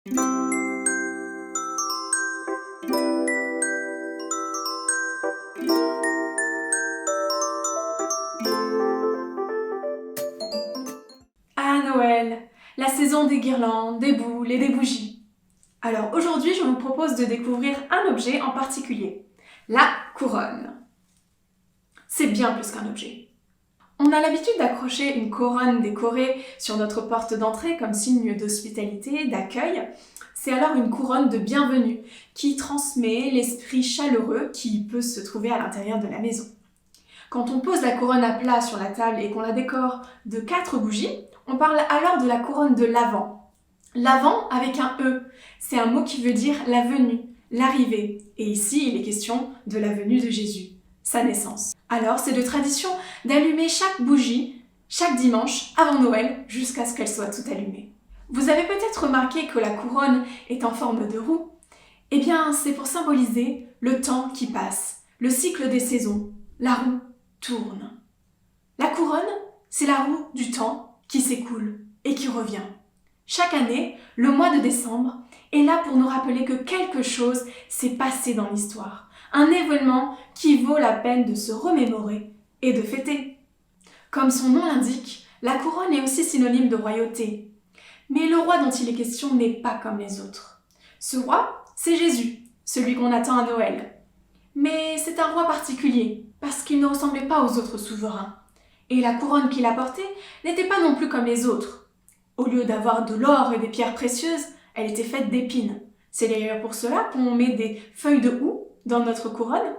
À Noël, la saison des guirlandes, des boules et des bougies. Alors aujourd'hui, je vous propose de découvrir un objet en particulier, la couronne. C'est bien plus qu'un objet. On a l'habitude d'accrocher une couronne décorée sur notre porte d'entrée comme signe d'hospitalité, d'accueil. C'est alors une couronne de bienvenue qui transmet l'esprit chaleureux qui peut se trouver à l'intérieur de la maison. Quand on pose la couronne à plat sur la table et qu'on la décore de 4 bougies, on parle alors de la couronne de l'Avent. L'Avent avec un E, c'est un mot qui veut dire la venue, l'arrivée. Et ici, il est question de la venue de Jésus, sa naissance. Alors, c'est de tradition d'allumer chaque bougie chaque dimanche avant Noël jusqu'à ce qu'elle soit toute allumée. Vous avez peut-être remarqué que la couronne est en forme de roue. Eh bien, c'est pour symboliser le temps qui passe, le cycle des saisons. La roue tourne. La couronne, c'est la roue du temps qui s'écoule et qui revient. Chaque année, le mois de décembre est là pour nous rappeler que quelque chose s'est passé dans l'histoire. Un événement qui vaut la peine de se remémorer et de fêter. Comme son nom l'indique, la couronne est aussi synonyme de royauté. Mais le roi dont il est question n'est pas comme les autres. Ce roi, c'est Jésus, celui qu'on attend à Noël. Mais c'est un roi particulier, parce qu'il ne ressemblait pas aux autres souverains. Et la couronne qu'il a portée n'était pas non plus comme les autres. Au lieu d'avoir de l'or et des pierres précieuses, elle était faite d'épines. C'est d'ailleurs pour cela qu'on met des feuilles de houx dans notre couronne,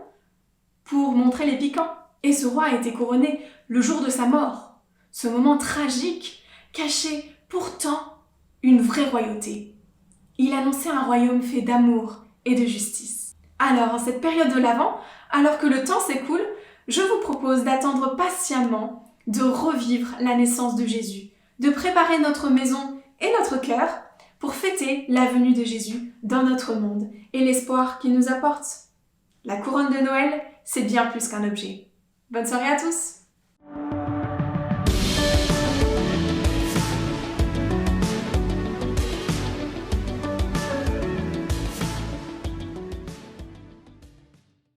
pour montrer les piquants. Et ce roi a été couronné le jour de sa mort. Ce moment tragique cachait pourtant une vraie royauté. Il annonçait un royaume fait d'amour et de justice. Alors, en cette période de l'Avent, alors que le temps s'écoule, je vous propose d'attendre patiemment, de revivre la naissance de Jésus, de préparer notre maison et notre cœur pour fêter la venue de Jésus dans notre monde et l'espoir qu'il nous apporte. La couronne de Noël, c'est bien plus qu'un objet. Bonne soirée à tous!